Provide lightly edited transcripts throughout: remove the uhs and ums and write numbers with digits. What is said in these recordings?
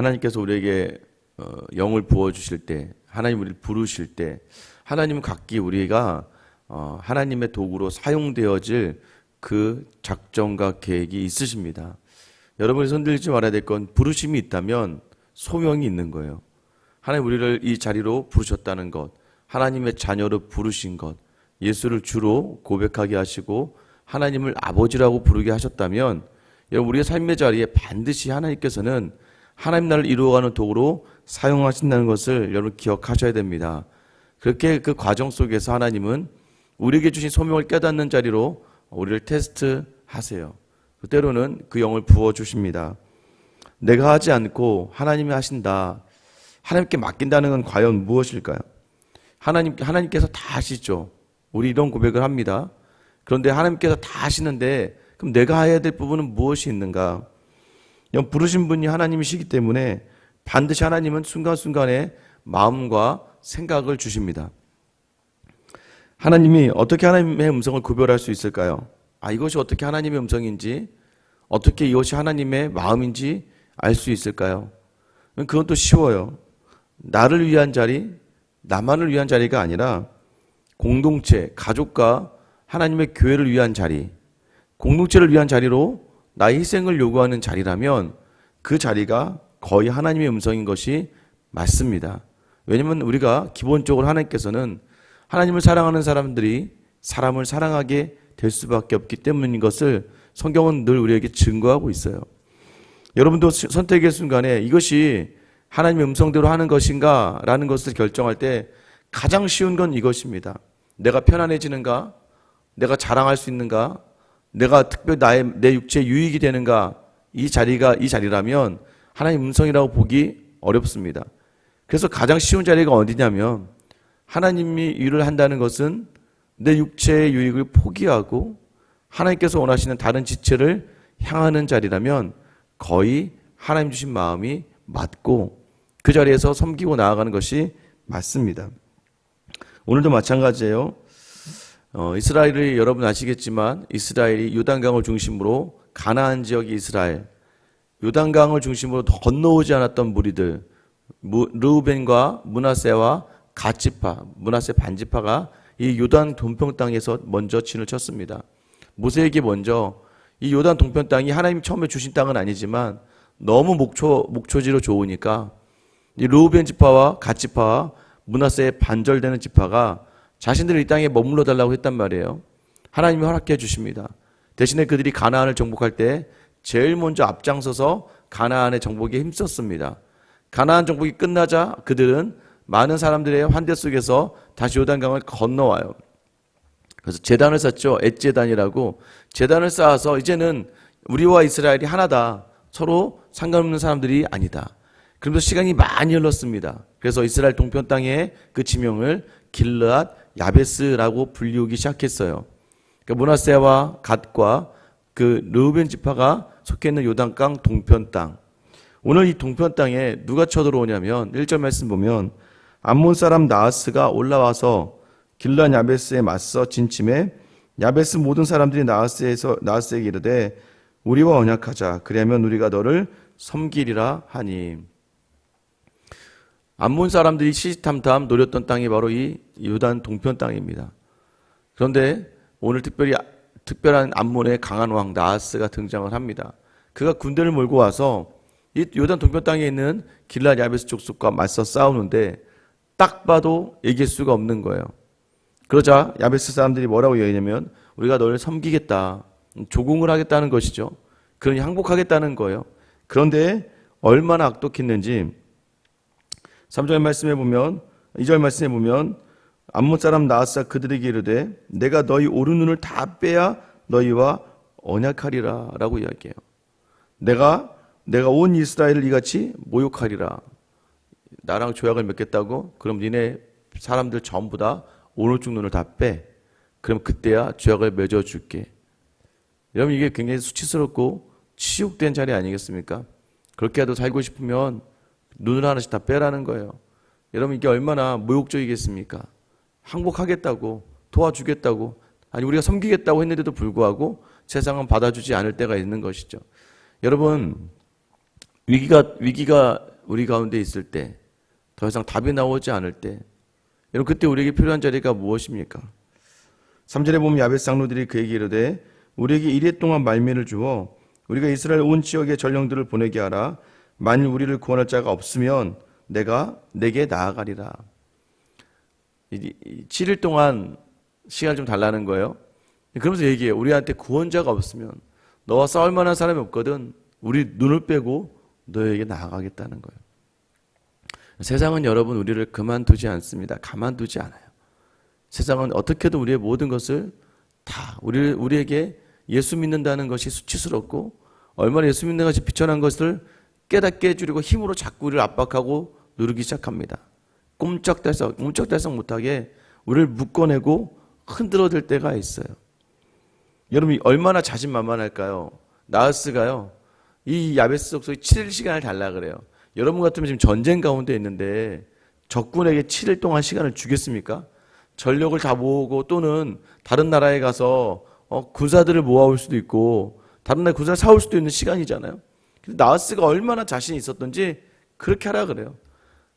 하나님께서 우리에게 영을 부어주실 때, 하나님 우리를 부르실 때, 하나님은 각기 우리가 하나님의 도구로 사용되어질 그 작정과 계획이 있으십니다. 여러분이 손들지 말아야 될 건 부르심이 있다면 소명이 있는 거예요. 하나님 우리를 이 자리로 부르셨다는 것, 하나님의 자녀로 부르신 것, 예수를 주로 고백하게 하시고 하나님을 아버지라고 부르게 하셨다면 여러분 우리의 삶의 자리에 반드시 하나님께서는 하나님 나라를 이루어가는 도구로 사용하신다는 것을 여러분 기억하셔야 됩니다. 그렇게 그 과정 속에서 하나님은 우리에게 주신 소명을 깨닫는 자리로 우리를 테스트하세요. 때로는 그 영을 부어주십니다. 내가 하지 않고 하나님이 하신다. 하나님께 맡긴다는 건 과연 무엇일까요? 하나님께서 다 하시죠. 우리 이런 고백을 합니다. 그런데 하나님께서 다 하시는데 그럼 내가 해야 될 부분은 무엇이 있는가? 부르신 분이 하나님이시기 때문에 반드시 하나님은 순간순간에 마음과 생각을 주십니다. 하나님이 어떻게 하나님의 음성을 구별할 수 있을까요? 이것이 어떻게 하나님의 음성인지, 어떻게 이것이 하나님의 마음인지 알 수 있을까요? 그건 또 쉬워요. 나를 위한 자리, 나만을 위한 자리가 아니라 공동체, 가족과 하나님의 교회를 위한 자리, 공동체를 위한 자리로 나의 희생을 요구하는 자리라면 그 자리가 거의 하나님의 음성인 것이 맞습니다. 왜냐하면 우리가 기본적으로 하나님께서는 하나님을 사랑하는 사람들이 사람을 사랑하게 될 수밖에 없기 때문인 것을 성경은 늘 우리에게 증거하고 있어요. 여러분도 선택의 순간에 이것이 하나님의 음성대로 하는 것인가 라는 것을 결정할 때 가장 쉬운 건 이것입니다. 내가 편안해지는가? 내가 자랑할 수 있는가? 내가 특별히 내 육체에 유익이 되는가? 이 자리라면 하나님의 음성이라고 보기 어렵습니다. 그래서 가장 쉬운 자리가 어디냐면 하나님이 일을 한다는 것은 내 육체의 유익을 포기하고 하나님께서 원하시는 다른 지체를 향하는 자리라면 거의 하나님 주신 마음이 맞고 그 자리에서 섬기고 나아가는 것이 맞습니다. 오늘도 마찬가지예요. 이스라엘이 여러분 아시겠지만 이스라엘이 요단강을 중심으로 가나안 지역의 이스라엘, 요단강을 중심으로 건너오지 않았던 무리들, 르우벤과 므낫세와 갓지파, 므낫세 반지파가 이 요단 동편 땅에서 먼저 진을 쳤습니다. 모세에게 먼저 이 요단 동편 땅이 하나님이 처음에 주신 땅은 아니지만 너무 목초지로 좋으니까 이 르우벤 지파와 갓지파와 므낫세의 반절되는 지파가 자신들이 이 땅에 머물러 달라고 했단 말이에요. 하나님이 허락해 주십니다. 대신에 그들이 가나안을 정복할 때 제일 먼저 앞장서서 가나안의 정복에 힘썼습니다. 가나안 정복이 끝나자 그들은 많은 사람들의 환대 속에서 다시 요단강을 건너와요. 그래서 제단을 쌓죠. 엣제단이라고 제단을 쌓아서 이제는 우리와 이스라엘이 하나다. 서로 상관없는 사람들이 아니다. 그러면서 시간이 많이 흘렀습니다. 그래서 이스라엘 동편 땅의 그 지명을 길르앗 야베스라고 불리우기 시작했어요. 그러니까 므낫세와 갓과 그 르우벤 지파가 속해 있는 요단강 동편 땅. 오늘 이 동편 땅에 누가 쳐들어오냐면 1절 말씀 보면 암몬 사람 나하스가 올라와서 길르앗 야베스에 맞서 진침해 야베스 모든 사람들이 나하스에게 이르되 우리와 언약하자. 그리하면 우리가 너를 섬기리라 하니. 암몬 사람들이 시시탐탐 노렸던 땅이 바로 이 요단 동편 땅입니다. 그런데 오늘 특별한 암몬의 강한 왕 나하스가 등장을 합니다. 그가 군대를 몰고 와서 이 요단 동편 땅에 있는 길르앗 야베스 족속과 맞서 싸우는데 딱 봐도 이길 수가 없는 거예요. 그러자 야베스 사람들이 뭐라고 얘기하냐면 우리가 너를 섬기겠다. 조공을 하겠다는 것이죠. 그러니 항복하겠다는 거예요. 그런데 얼마나 악독했는지 3절 말씀에 보면 2절 말씀에 보면 암몬 사람 나하스가 그들에게 이르되 내가 너희 오른 눈을 다 빼야 너희와 언약하리라 라고 이야기해요. 내가 온 이스라엘을 이같이 모욕하리라. 나랑 조약을 맺겠다고? 그럼 니네 사람들 전부 다 오른쪽 눈을 다 빼. 그럼 그때야 조약을 맺어줄게. 여러분 이게 굉장히 수치스럽고 치욕된 자리 아니겠습니까? 그렇게라도 살고 싶으면 눈을 하나씩 다 빼라는 거예요. 여러분 이게 얼마나 모욕적이겠습니까? 항복하겠다고 도와주겠다고 아니 우리가 섬기겠다고 했는데도 불구하고 세상은 받아주지 않을 때가 있는 것이죠. 여러분 위기가 우리 가운데 있을 때, 더 이상 답이 나오지 않을 때, 여러분 그때 우리에게 필요한 자리가 무엇입니까? 3절에 보면 야벳 장로들이 그에게 이르되 우리에게 이레 동안 말미를 주어 우리가 이스라엘 온 지역에 전령들을 보내게 하라. 만일 우리를 구원할 자가 없으면 내가 내게 나아가리라. 7일 동안 시간을 좀 달라는 거예요. 그러면서 얘기해요. 우리한테 구원자가 없으면, 너와 싸울 만한 사람이 없거든 우리 눈을 빼고 너에게 나아가겠다는 거예요. 세상은 여러분 우리를 그만두지 않습니다. 가만두지 않아요. 세상은 어떻게든 우리의 모든 것을 다 우리에게 예수 믿는다는 것이 수치스럽고 얼마나 예수 믿는 것이 비천한 것을 깨닫게 해주려고 힘으로 자꾸 우리를 압박하고 누르기 시작합니다. 꼼짝달싹 못하게 우리를 묶어내고 흔들어댈 때가 있어요. 여러분 얼마나 자신만만할까요? 나하스가요, 이 야베스 족속에 7일 시간을 달라 그래요. 여러분 같으면 지금 전쟁 가운데 있는데 적군에게 7일 동안 시간을 주겠습니까? 전력을 다 모으고 또는 다른 나라에 가서 군사들을 모아올 수도 있고 다른 나라에 군사를 사올 수도 있는 시간이잖아요. 근데 나하스가 얼마나 자신이 있었던지 그렇게 하라 그래요.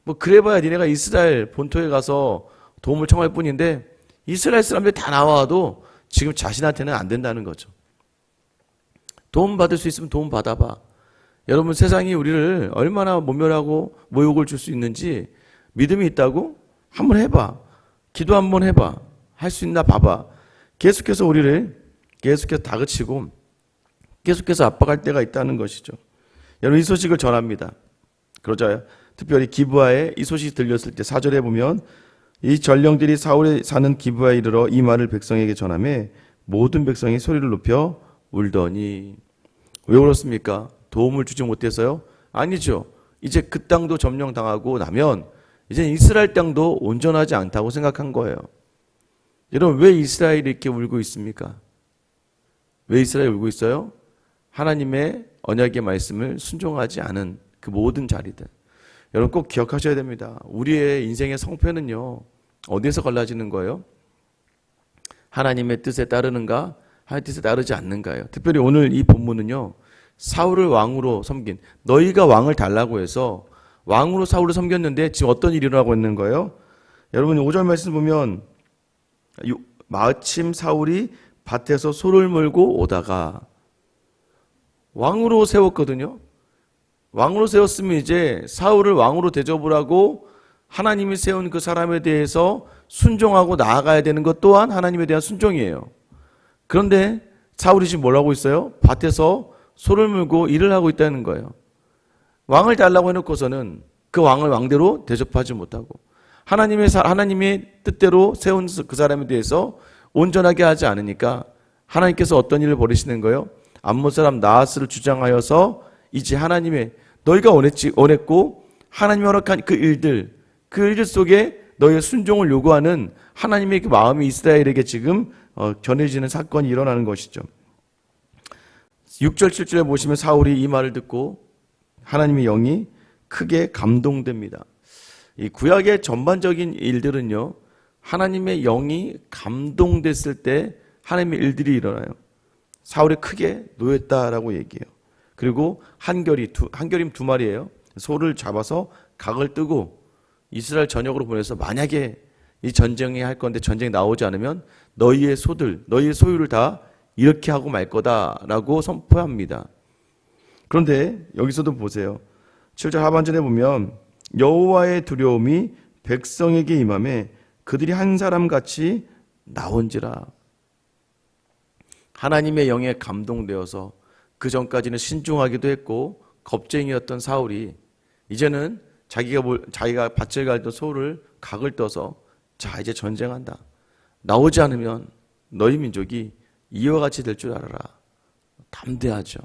뭐 그래봐야 니네가 이스라엘 본토에 가서 도움을 청할 뿐인데 이스라엘 사람들이 다 나와도 지금 자신한테는 안 된다는 거죠. 도움 받을 수 있으면 도움 받아봐. 여러분 세상이 우리를 얼마나 모멸하고 모욕을 줄 수 있는지 믿음이 있다고? 한번 해봐. 기도 한번 해봐. 할 수 있나 봐봐. 계속해서 우리를 계속해서 다그치고 계속해서 압박할 때가 있다는 것이죠. 여러분 이 소식을 전합니다. 그러자 특별히 기브아에 이 소식이 들렸을 때 4절에 보면 이 전령들이 사울에 사는 기브아에 이르러 이 말을 백성에게 전하매 모든 백성이 소리를 높여 울더니. 왜 울었습니까? 도움을 주지 못해서요? 아니죠. 이제 그 땅도 점령당하고 나면 이제 이스라엘 땅도 온전하지 않다고 생각한 거예요. 여러분 왜 이스라엘이 이렇게 울고 있습니까? 왜 이스라엘이 울고 있어요? 하나님의 언약의 말씀을 순종하지 않은 그 모든 자리들. 여러분 꼭 기억하셔야 됩니다. 우리의 인생의 성패는요, 어디에서 갈라지는 거예요? 하나님의 뜻에 따르는가? 하나님의 뜻에 따르지 않는가요? 특별히 오늘 이 본문은요, 사울을 왕으로 섬긴, 너희가 왕을 달라고 해서 왕으로 사울을 섬겼는데 지금 어떤 일이 일어나고 있는 거예요? 여러분 5절 말씀 보면 마침 사울이 밭에서 소를 몰고 오다가 왕으로 세웠거든요. 왕으로 세웠으면 이제 사울을 왕으로 대접을 하고 하나님이 세운 그 사람에 대해서 순종하고 나아가야 되는 것 또한 하나님에 대한 순종이에요. 그런데 사울이 지금 뭘 하고 있어요? 밭에서 소를 물고 일을 하고 있다는 거예요. 왕을 달라고 해놓고서는 그 왕을 왕대로 대접하지 못하고 하나님의 뜻대로 세운 그 사람에 대해서 온전하게 하지 않으니까 하나님께서 어떤 일을 벌이시는 거예요? 암몬 사람 나하스를 주장하여서 이제 하나님의 너희가 원했고 하나님이 허락한 그 일들 속에 너희의 순종을 요구하는 하나님의 그 마음이 이스라엘에게 지금 전해지는 사건이 일어나는 것이죠. 6절 7절에 보시면 사울이 이 말을 듣고 하나님의 영이 크게 감동됩니다. 이 구약의 전반적인 일들은요, 하나님의 영이 감동됐을 때 하나님의 일들이 일어나요. 사울이 크게 노했다라고 얘기해요. 그리고 한겨림 두 마리예요. 소를 잡아서 각을 뜨고 이스라엘 전역으로 보내서 만약에 이 전쟁이 할 건데 전쟁이 나오지 않으면 너희의 소유를 다 이렇게 하고 말 거다라고 선포합니다. 그런데 여기서도 보세요. 7절 하반절에 보면 여호와의 두려움이 백성에게 임하매 그들이 한 사람같이 나온지라. 하나님의 영에 감동되어서 그 전까지는 신중하기도 했고 겁쟁이였던 사울이 이제는 자기가 밭을 갈던 소를 각을 떠서 자 이제 전쟁한다. 나오지 않으면 너희 민족이 이와 같이 될 줄 알아라. 담대하죠.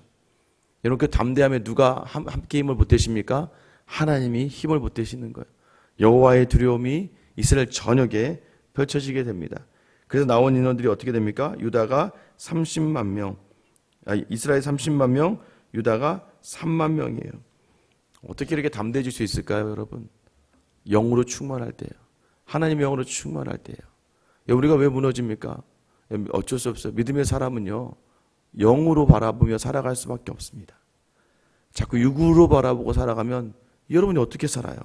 여러분 그 담대함에 누가 함께 힘을 보태십니까? 하나님이 힘을 보태시는 거예요. 여호와의 두려움이 이스라엘 전역에 펼쳐지게 됩니다. 그래서 나온 인원들이 어떻게 됩니까? 유다가 30만 명, 이스라엘 30만 명, 유다가 3만 명이에요. 어떻게 이렇게 담대해질 수 있을까요, 여러분? 영으로 충만할 때예요. 하나님의 영으로 충만할 때예요. 우리가 왜 무너집니까? 어쩔 수 없어요. 믿음의 사람은요, 영으로 바라보며 살아갈 수밖에 없습니다. 자꾸 육으로 바라보고 살아가면 여러분이 어떻게 살아요?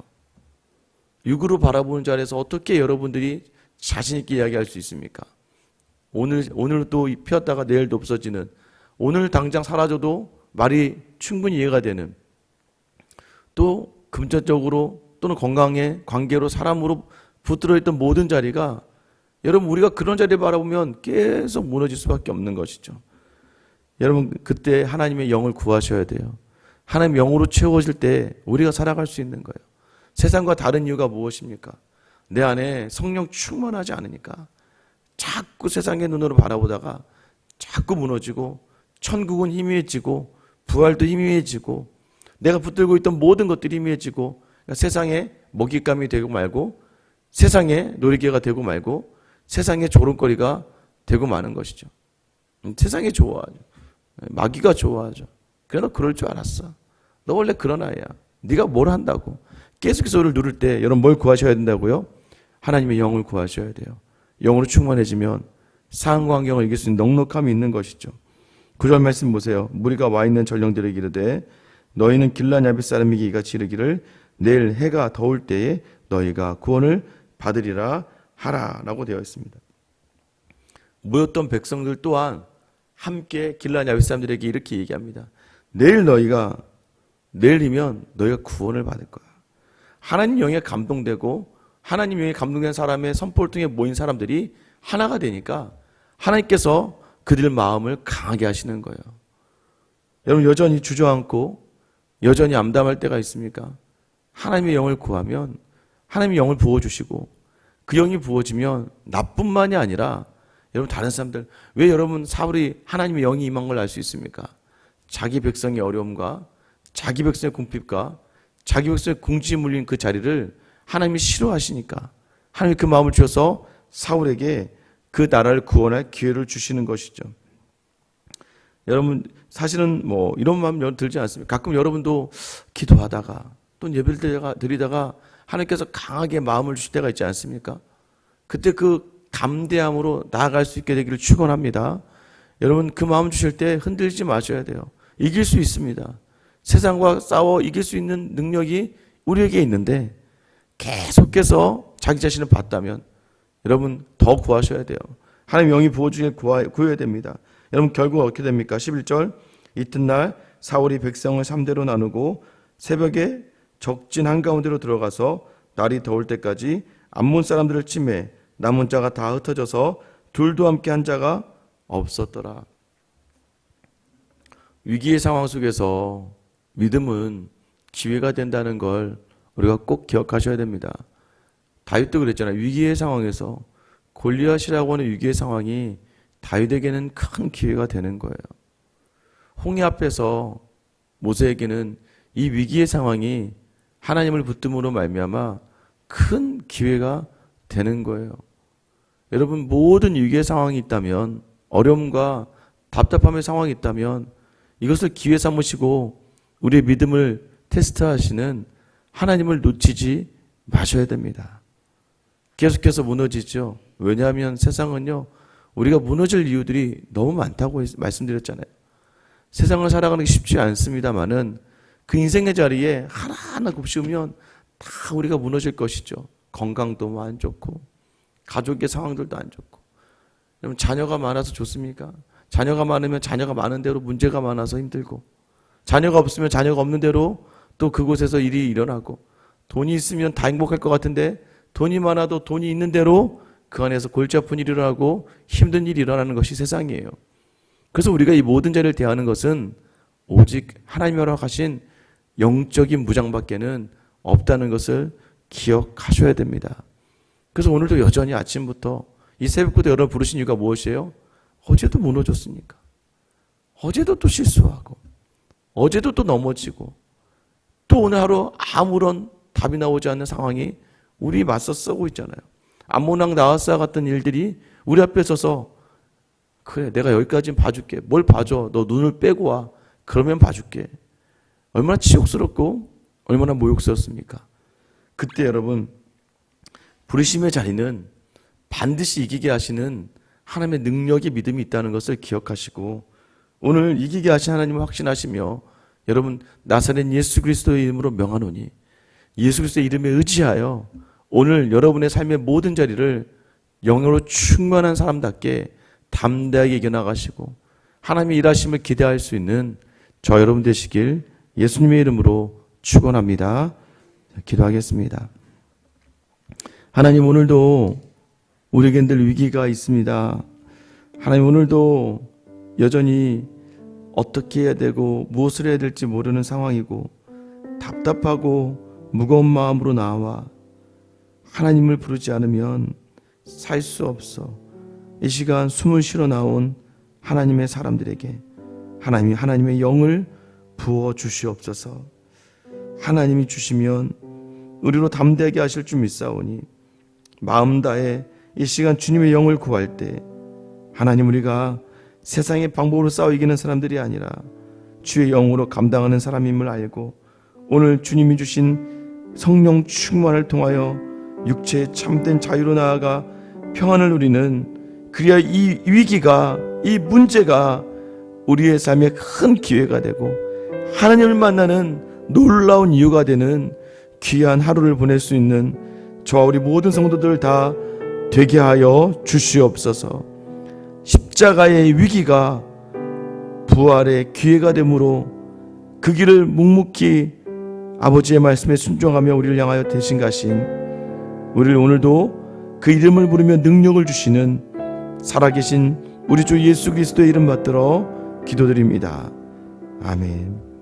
육으로 바라보는 자리에서 어떻게 여러분들이 자신 있게 이야기할 수 있습니까? 오늘 또 피었다가 내일도 없어지는, 오늘 당장 사라져도 말이 충분히 이해가 되는, 또 금전적으로 또는 건강에 관계로 사람으로 붙들어 있던 모든 자리가, 여러분 우리가 그런 자리를 바라보면 계속 무너질 수밖에 없는 것이죠. 여러분 그때 하나님의 영을 구하셔야 돼요. 하나님의 영으로 채워질 때 우리가 살아갈 수 있는 거예요. 세상과 다른 이유가 무엇입니까? 내 안에 성령 충만하지 않으니까 자꾸 세상의 눈으로 바라보다가 자꾸 무너지고, 천국은 희미해지고 부활도 희미해지고 내가 붙들고 있던 모든 것들이 희미해지고, 그러니까 세상에 먹잇감이 되고 말고, 세상에 놀이개가 되고 말고, 세상에 조롱거리가 되고 마는 것이죠. 세상이 좋아하죠. 마귀가 좋아하죠. 그래, 너 그럴 줄 알았어. 너 원래 그런 아이야. 네가 뭘 한다고. 계속해서 우리를 누를 때 여러분 뭘 구하셔야 된다고요? 하나님의 영을 구하셔야 돼요. 영으로 충만해지면 상황과 환경을 이길 수 있는 넉넉함이 있는 것이죠. 9절 말씀 보세요. 무리가 와 있는 전령들에게 이르되 너희는 길라 야벳 사람에게 이같이 이르기를 내일 해가 더울 때에 너희가 구원을 받으리라 하라 라고 되어 있습니다. 모였던 백성들 또한 함께 길라 야벳 사람들에게 이렇게 얘기합니다. 내일이면 너희가 구원을 받을 거야. 하나님 영에 감동되고 하나님 영에 감동된 사람의 선포를 통해 모인 사람들이 하나가 되니까 하나님께서 그들 마음을 강하게 하시는 거예요. 여러분 여전히 주저앉고 여전히 암담할 때가 있습니까? 하나님의 영을 구하면 하나님의 영을 부어주시고, 그 영이 부어지면 나뿐만이 아니라 여러분 다른 사람들, 왜 여러분 사울이 하나님의 영이 임한 걸 알 수 있습니까? 자기 백성의 어려움과 자기 백성의 궁핍과 자기 백성의 궁지에 물린 그 자리를 하나님이 싫어하시니까 하나님이 그 마음을 주셔서 사울에게 그 나라를 구원할 기회를 주시는 것이죠. 여러분 사실은 뭐 이런 마음 들지 않습니까? 가끔 여러분도 기도하다가 또 예배를 드리다가 하나님께서 강하게 마음을 주실 때가 있지 않습니까? 그때 그 담대함으로 나아갈 수 있게 되기를 축원합니다. 여러분 그 마음 주실 때 흔들지 마셔야 돼요. 이길 수 있습니다. 세상과 싸워 이길 수 있는 능력이 우리에게 있는데 계속해서 자기 자신을 봤다면 여러분 더 구하셔야 돼요. 하나님 영이 부어주길 구해야 됩니다. 여러분 결국 어떻게 됩니까? 11절 이튿날 사울이 백성을 3대로 나누고 새벽에 적진 한가운데로 들어가서 날이 더울 때까지 암몬 사람들을 치매 남은 자가 다 흩어져서 둘도 함께 한 자가 없었더라. 위기의 상황 속에서 믿음은 기회가 된다는 걸 우리가 꼭 기억하셔야 됩니다. 다윗도 그랬잖아요. 위기의 상황에서 골리앗이라고 하는 위기의 상황이 다윗에게는 큰 기회가 되는 거예요. 홍해 앞에서 모세에게는 이 위기의 상황이 하나님을 붙듦으로 말미암아 큰 기회가 되는 거예요. 여러분 모든 위기의 상황이 있다면, 어려움과 답답함의 상황이 있다면 이것을 기회 삼으시고 우리의 믿음을 테스트하시는 하나님을 놓치지 마셔야 됩니다. 계속해서 무너지죠. 왜냐하면 세상은요, 우리가 무너질 이유들이 너무 많다고 말씀드렸잖아요. 세상을 살아가는 게 쉽지 않습니다만은 그 인생의 자리에 하나하나 곱씹으면 다 우리가 무너질 것이죠. 건강도 안 좋고 가족의 상황들도 안 좋고. 여러분 자녀가 많아서 좋습니까? 자녀가 많으면 자녀가 많은 대로 문제가 많아서 힘들고, 자녀가 없으면 자녀가 없는 대로 또 그곳에서 일이 일어나고, 돈이 있으면 다 행복할 것 같은데 돈이 많아도 돈이 있는 대로 그 안에서 골치 아픈 일이 일어나고 힘든 일이 일어나는 것이 세상이에요. 그래서 우리가 이 모든 자리를 대하는 것은 오직 하나님이 허락하신 영적인 무장밖에는 없다는 것을 기억하셔야 됩니다. 그래서 오늘도 여전히 아침부터 이 새벽부터 여러분 부르신 이유가 무엇이에요? 어제도 무너졌으니까. 어제도 또 실수하고, 어제도 또 넘어지고, 또 오늘 하루 아무런 답이 나오지 않는 상황이 우리 맞서 싸우고 있잖아요. 암몬왕 나하스와 같은 일들이 우리 앞에 서서 그래 내가 여기까지는 봐줄게. 뭘 봐줘. 너 눈을 빼고 와. 그러면 봐줄게. 얼마나 치욕스럽고 얼마나 모욕스럽습니까? 그때 여러분 부르심의 자리는 반드시 이기게 하시는 하나님의 능력의 믿음이 있다는 것을 기억하시고, 오늘 이기게 하신 하나님을 확신하시며 여러분 나사렛 예수 그리스도의 이름으로 명하노니 예수 그리스도의 이름에 의지하여 오늘 여러분의 삶의 모든 자리를 영으로 충만한 사람답게 담대하게 이겨나가시고 하나님의 일하심을 기대할 수 있는 저 여러분 되시길 예수님의 이름으로 축원합니다. 기도하겠습니다. 하나님, 오늘도 우리에게 늘 위기가 있습니다. 하나님, 오늘도 여전히 어떻게 해야 되고 무엇을 해야 될지 모르는 상황이고 답답하고 무거운 마음으로 나와 하나님을 부르지 않으면 살 수 없어. 이 시간 숨을 쉬러 나온 하나님의 사람들에게 하나님이 하나님의 영을 부어 주시옵소서. 하나님이 주시면 우리로 담대하게 하실 줄 믿사오니 마음 다해 이 시간 주님의 영을 구할 때 하나님, 우리가 세상의 방법으로 싸워 이기는 사람들이 아니라 주의 영으로 감당하는 사람임을 알고 오늘 주님이 주신 성령 충만을 통하여 육체의 참된 자유로 나아가 평안을 누리는, 그래야 이 위기가, 이 문제가 우리의 삶에 큰 기회가 되고 하나님을 만나는 놀라운 이유가 되는 귀한 하루를 보낼 수 있는 저와 우리 모든 성도들 다 되게 하여 주시옵소서. 십자가의 위기가 부활의 기회가 되므로 그 길을 묵묵히 아버지의 말씀에 순종하며 우리를 향하여 대신 가신 우리를 오늘도 그 이름을 부르며 능력을 주시는 살아계신 우리 주 예수 그리스도의 이름 받들어 기도드립니다. 아멘.